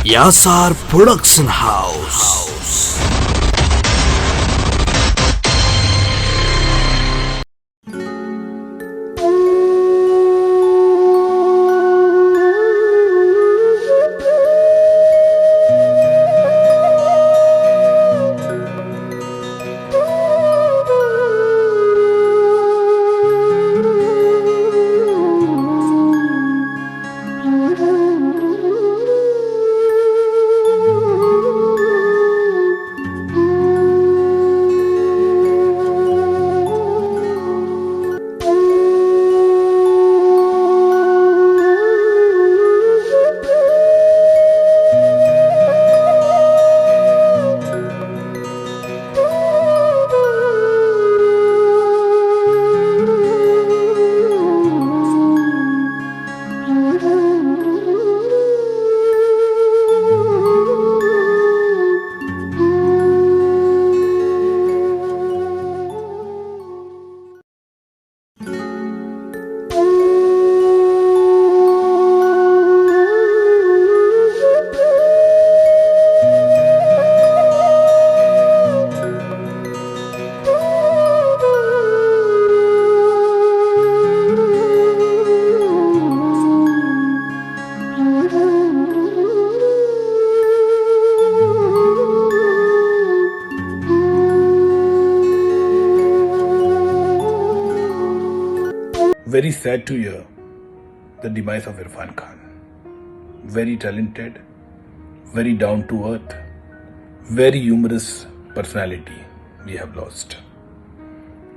Yasar Production House. Very sad to hear the demise of Irfan Khan. Very talented, very down to earth, very humorous personality we have lost.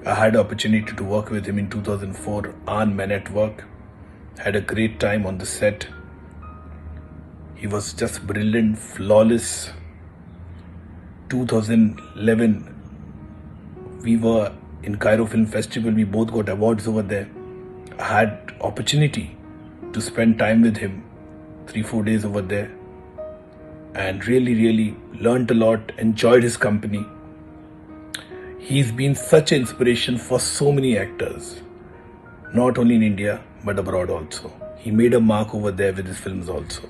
I had the opportunity to work with him in 2004 on Men at Work. Had a great time on the set. He was just brilliant, flawless. 2011, we were in Cairo Film Festival. We both got awards over there. I had opportunity to spend time with him 3-4 days over there and really learned a lot, enjoyed his company. He's been such an inspiration for so many actors, not only in India but abroad also. He made a mark over there with his films also.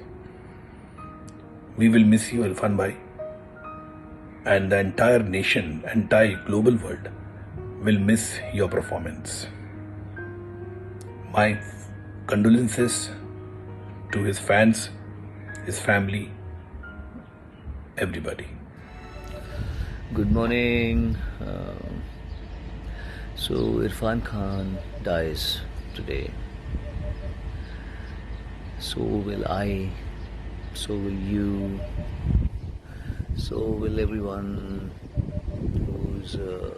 We will miss you, Irfan Bhai, and the entire nation, entire global world will miss your performance. My condolences to his fans, his family, everybody. Good morning. So Irfan Khan dies today. So will I, so will you, so will everyone who's a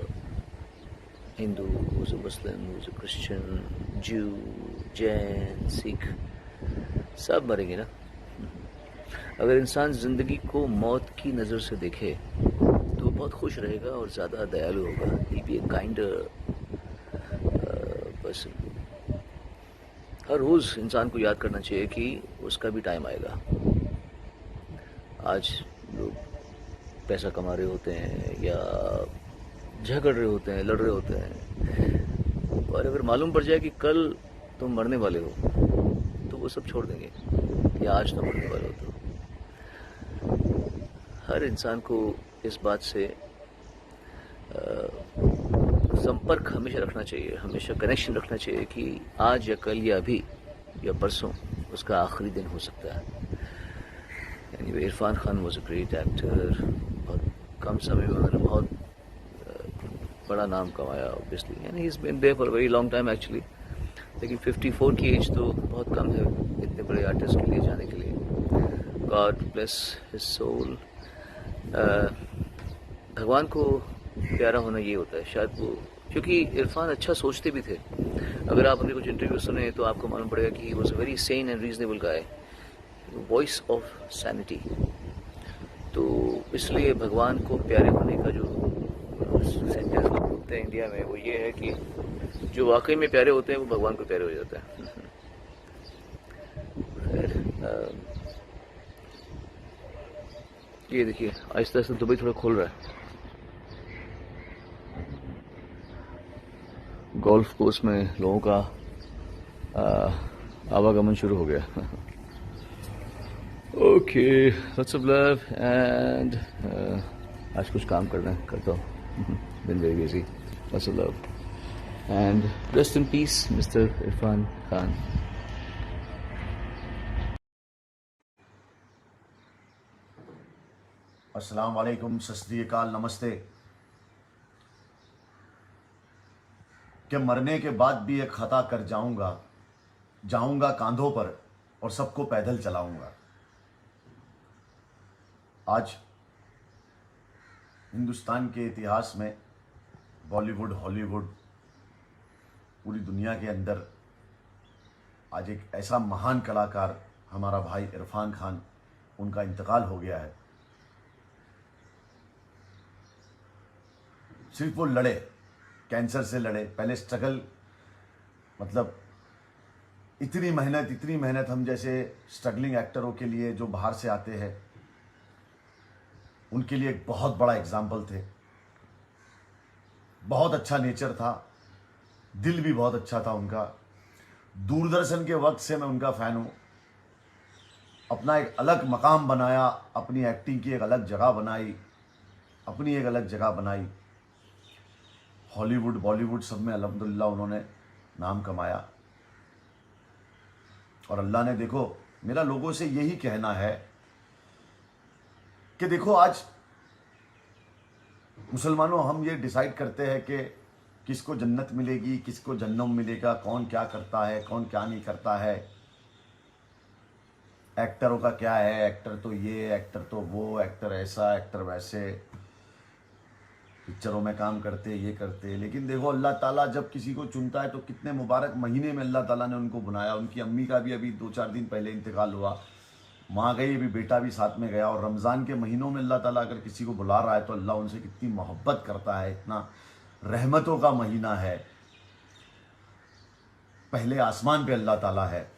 Hindu, who's a Muslim, who's a Christian, Jew, Jain, Sikh, सब मरेंगे ना. अगर इंसान ज़िंदगी को मौत की नज़र से देखे तो बहुत खुश रहेगा और ज़्यादा दयालु होगा. He'll be a kinder person. हर रोज़ इंसान को याद करना चाहिए कि उसका भी टाइम आएगा. आज लोग पैसा कमा रहे होते हैं या झगड़ रहे होते हैं, लड़ रहे होते हैं, और अगर मालूम पड़ जाए कि कल तुम मरने वाले हो तो वो सब छोड़ देंगे, या आज तुम मरने वाले हो तो. हर इंसान को इस बात से संपर्क हमेशा रखना चाहिए, हमेशा कनेक्शन रखना चाहिए कि आज या कल या अभी या परसों उसका आखिरी दिन हो सकता है. Anyway, Irfan Khan was a great actor. बहुत कम समय में उन्होंने बहुत बड़ा नाम कमाया obviously, and he is been there for a very long time actually. लेकिन 54 की एज तो बहुत कम है इतने बड़े आर्टिस्ट के लिए जाने के लिए. God bless his soul. भगवान को प्यारा होना ये होता है शायद, वो क्योंकि इरफान अच्छा सोचते भी थे. अगर आप उनके कुछ इंटरव्यू सुने तो आपको मालूम पड़ेगा कि he was a very sane and reasonable guy, voice of sanity. तो इसलिए भगवान को प्यारे होने का जो सेंटेंस लोग बोलते हैं इंडिया में, वो ये है कि जो वाकई में प्यारे होते हैं वो भगवान को प्यारे हो जाते हैं. ये देखिए आहिस्ता आहिस्ता दुबई थोड़ा खोल रहा है. गोल्फ कोर्स में लोगों का आवागमन शुरू हो गया. Okay, lots of love and आज कुछ काम करना है करता हूँ. Been very busy. Lots of love and rest in peace, Mr. Irfan Khan. अस्सलाम वालेकुम, सत श्री अकाल, नमस्ते। कि मरने के बाद भी एक खता कर जाऊंगा, जाऊंगा कांधों पर और सबको पैदल चलाऊंगा। आज हिंदुस्तान के इतिहास में बॉलीवुड, हॉलीवुड, पूरी दुनिया के अंदर आज एक ऐसा महान कलाकार हमारा भाई इरफान खान, उनका इंतकाल हो गया है। सिर्फ वो लड़े, कैंसर से लड़े, पहले स्ट्रगल, मतलब इतनी मेहनत हम जैसे स्ट्रगलिंग एक्टरों के लिए जो बाहर से आते हैं उनके लिए एक बहुत बड़ा एग्जाम्पल थे। बहुत अच्छा नेचर था, दिल भी बहुत अच्छा था उनका। दूरदर्शन के वक्त से मैं उनका फ़ैन हूँ। अपना एक अलग मकाम बनाया, अपनी एक्टिंग की एक अलग जगह बनाई, अपनी एक अलग जगह बनाई। हॉलीवुड, बॉलीवुड सब में अल्हम्दुलिल्लाह उन्होंने नाम कमाया। और अल्लाह ने, देखो मेरा लोगों से यही कहना है कि देखो आज मुसलमानों हम ये डिसाइड करते हैं कि किसको जन्नत मिलेगी, किसको जहन्नम मिलेगा, कौन क्या करता है, कौन क्या नहीं करता है। एक्टरों का क्या है, एक्टर तो ये, एक्टर तो वो, एक्टर ऐसा, एक्टर वैसे, पिक्चरों में काम करते, ये करते। लेकिन देखो अल्लाह ताला जब किसी को चुनता है तो कितने मुबारक महीने में अल्लाह ताला ने उनको बुलाया। उनकी अम्मी का भी अभी 2-4 दिन पहले इंतकाल हुआ, माँ गई, अभी बेटा भी साथ में गया। और रमज़ान के महीनों में अल्लाह ताला अगर किसी को बुला रहा है तो अल्लाह उनसे कितनी मोहब्बत करता है। इतना रहमतों का महीना है, पहले आसमान पे अल्लाह ताला है।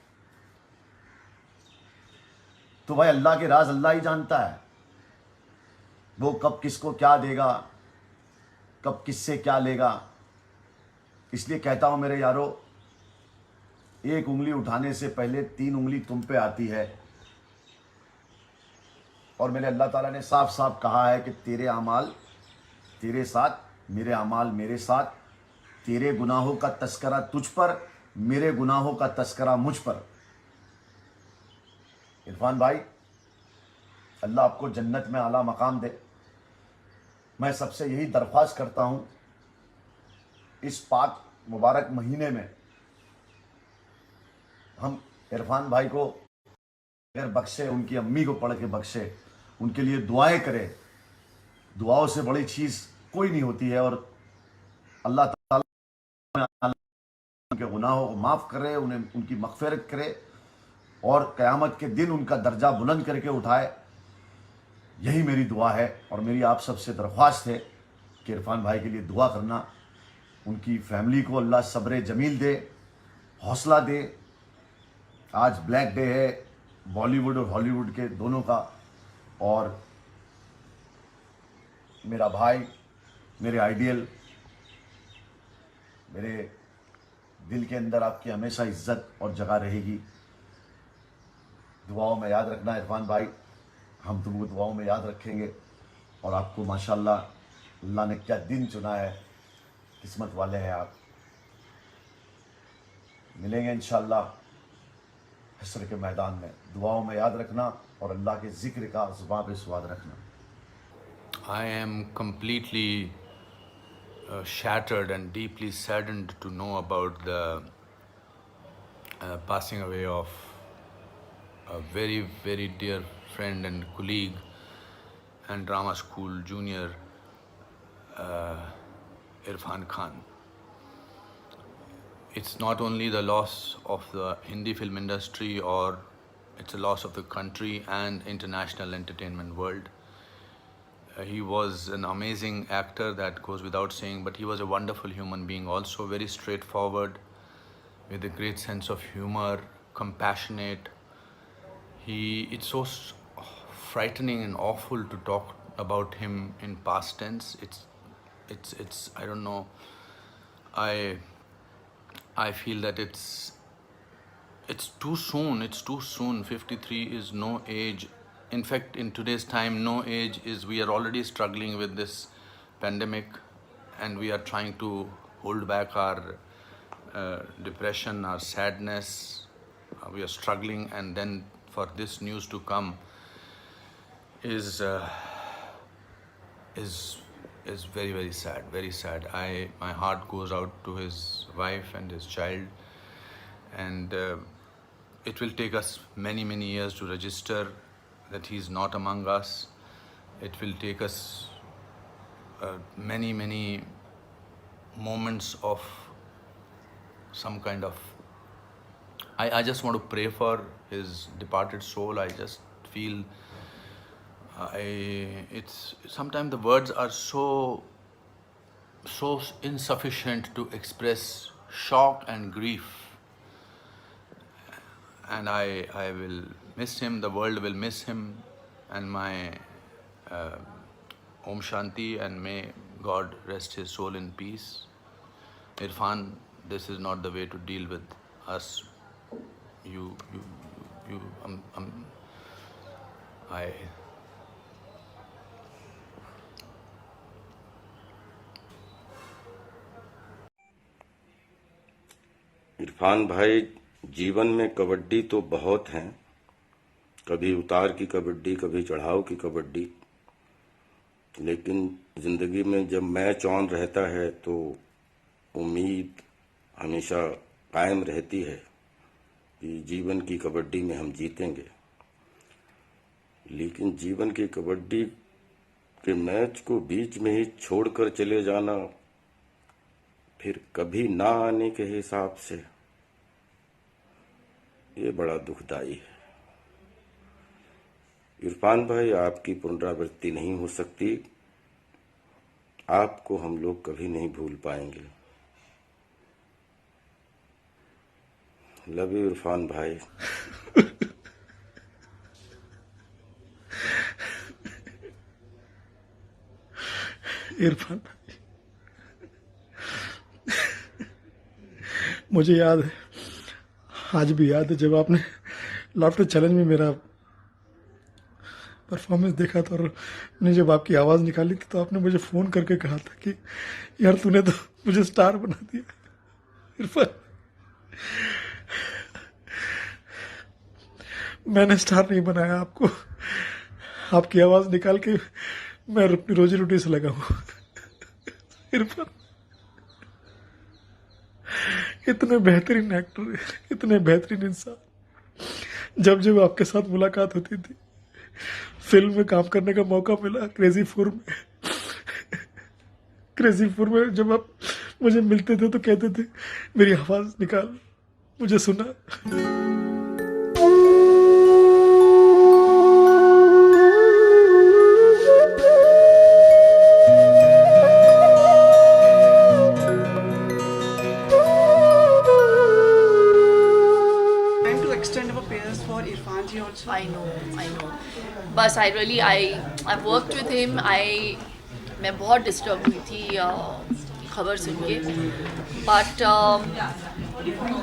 तो भाई अल्लाह के राज अल्लाह ही जानता है, वो कब किसको क्या देगा, कब किससे क्या लेगा। इसलिए कहता हूं मेरे यारो, एक उंगली उठाने से पहले 3 उंगली तुम पे आती है। और मेरे अल्लाह ताला ने साफ साफ कहा है कि तेरे अमाल तेरे साथ, मेरे अमाल मेरे साथ, तेरे गुनाहों का तस्करा तुझ पर, मेरे गुनाहों का तस्करा मुझ पर। इरफान भाई, अल्लाह आपको जन्नत में आला मकाम दे। मैं सबसे यही दरख्वास्त करता हूँ, इस पाक मुबारक महीने में हम इरफान भाई को अगर बख्शे, उनकी अम्मी को पढ़ के बख्शे, उनके लिए दुआएं करें। दुआओं से बड़ी चीज़ कोई नहीं होती है। और अल्लाह ताला उनके गुनाहों को माफ़ करे, उन्हें उनकी मग़फ़िरत करे और क़यामत के दिन उनका दर्जा बुलंद करके उठाए। यही मेरी दुआ है। और मेरी आप सबसे दरख्वास्त है कि इरफान भाई के लिए दुआ करना। उनकी फैमिली को अल्लाह सब्र जमील दे, हौसला दे। आज ब्लैक डे है बॉलीवुड और हॉलीवुड के दोनों का। और मेरा भाई, मेरे आइडियल, मेरे दिल के अंदर आपकी हमेशा इज्जत और जगह रहेगी। दुआओं में याद रखना इरफान भाई, हम तुमको दुआओं में याद रखेंगे। और आपको माशाल्लाह अल्लाह ने क्या दिन चुना है, किस्मत वाले हैं आप। मिलेंगे इंशाल्लाह हश्र के मैदान में। दुआओं में याद रखना और अल्लाह के ज़िक्र का ज़ुबान पे स्वाद रखना। I am completely shattered and deeply saddened to know about the passing away of a very, very dear friend and colleague and drama school junior, Irfan Khan. It's not only the loss of the Hindi film industry, or it's a loss of the country and international entertainment world. He was an amazing actor, that goes without saying, but he was a wonderful human being also, very straightforward, with a great sense of humor, compassionate. It's so frightening and awful to talk about him in past tense. It's I don't know. I feel that it's too soon. It's too soon. 53 is no age. In fact, in today's time, no age is. We are already struggling with this pandemic, and we are trying to hold back our depression, our sadness. We are struggling, and then for this news to come is very, very sad. Very sad. My heart goes out to his wife and his child, and it will take us many, many years to register that he's not among us. It will take us many, many moments of some kind of. I just want to pray for his departed soul. I just feel it's sometimes the words are so insufficient to express shock and grief. And I will miss him, the world will miss him, and my Om Shanti, and may God rest his soul in peace. Irfan, this is not the way to deal with us. Irfan भाई, जीवन में कबड्डी तो बहुत हैं, कभी उतार की कबड्डी, कभी चढ़ाव की कबड्डी, लेकिन जिंदगी में जब मैच ऑन रहता है तो उम्मीद हमेशा कायम रहती है कि जीवन की कबड्डी में हम जीतेंगे। लेकिन जीवन की कबड्डी के मैच को बीच में ही छोड़कर चले जाना, फिर कभी ना आने के हिसाब से, ये बड़ा दुखदाई है। इरफान भाई, आपकी पुनरावृत्ति नहीं हो सकती, आपको हम लोग कभी नहीं भूल पाएंगे। लव यू इरफान भाई। इरफान भाई, मुझे याद है, आज भी याद है, जब आपने लाफ्टर चैलेंज में मेरा परफॉर्मेंस देखा था और मैंने जब आपकी आवाज़ निकाली थी, तो आपने मुझे फ़ोन करके कहा था कि यार तूने तो मुझे स्टार बना दिया। इरफान, मैंने स्टार नहीं बनाया आपको, आपकी आवाज़ निकाल के मैं अपनी रोजी रोटी से लगा हूँ। इरफान, इतने बेहतरीन एक्टर, इतने बेहतरीन इंसान, जब जब आपके साथ मुलाकात होती थी, फिल्म में काम करने का मौका मिला, क्रेजी फोर में जब आप मुझे मिलते थे तो कहते थे मेरी आवाज निकाल, मुझे सुना। I know. बस I've worked with him. मैं बहुत डिस्टर्ब हुई थी खबर सुन के, बट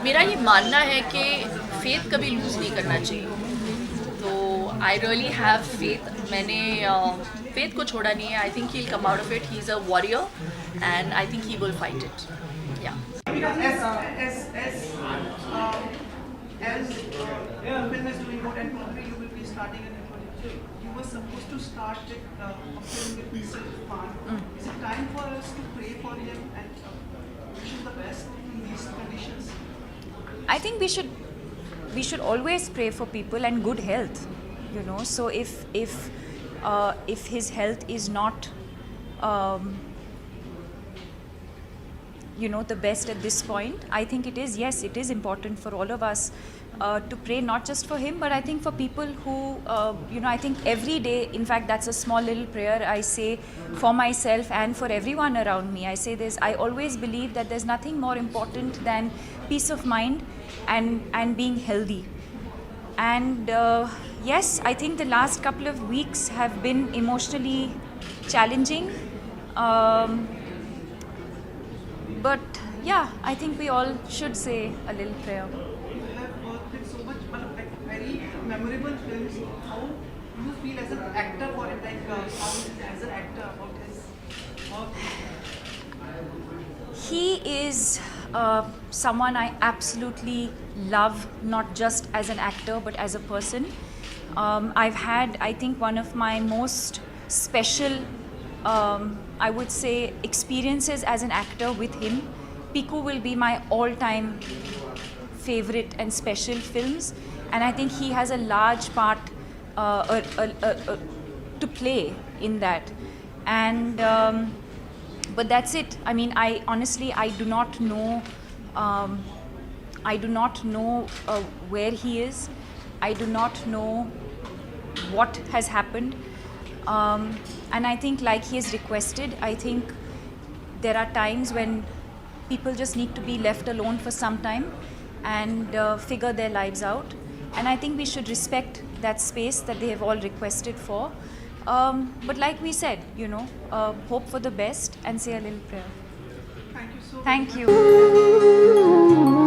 मेरा ये मानना है कि फेथ कभी लूज़ नहीं करना चाहिए। तो आई रियली हैव फेथ, मैंने फेथ को छोड़ा नहीं है। I think he will come out of it, he is a warrior and I think he will fight it. या As film is doing good and probably you will be starting a new project. You were supposed to start with a film with Mr. Irfan. Is it time for us to pray for him and wish him the best in these conditions? I think we should always pray for people and good health, you know. So if his health is not the best at this point, I think it is important for all of us to pray, not just for him, but I think for people who, I think every day, in fact, that's a small little prayer I say for myself and for everyone around me. I say this, I always believe that there's nothing more important than peace of mind and being healthy. And yes, I think the last couple of weeks have been emotionally challenging. But yeah, I think we all should say a little prayer. You have worked with memorable films. How do you feel as an actor for it? Like how as an actor about his work? He is someone I absolutely love, not just as an actor but as a person. I've had, I think, one of my most special, I would say, experiences as an actor with him. Piku will be my all-time favorite and special films, and I think he has a large part to play in that. And but that's it. I mean, I honestly, I do not know. I do not know where he is. I do not know what has happened. And I think, like he has requested, I think there are times when people just need to be left alone for some time and figure their lives out. And I think we should respect that space that they have all requested for. But like we said, you know, hope for the best and say a little prayer. Thank you so much. Thank you.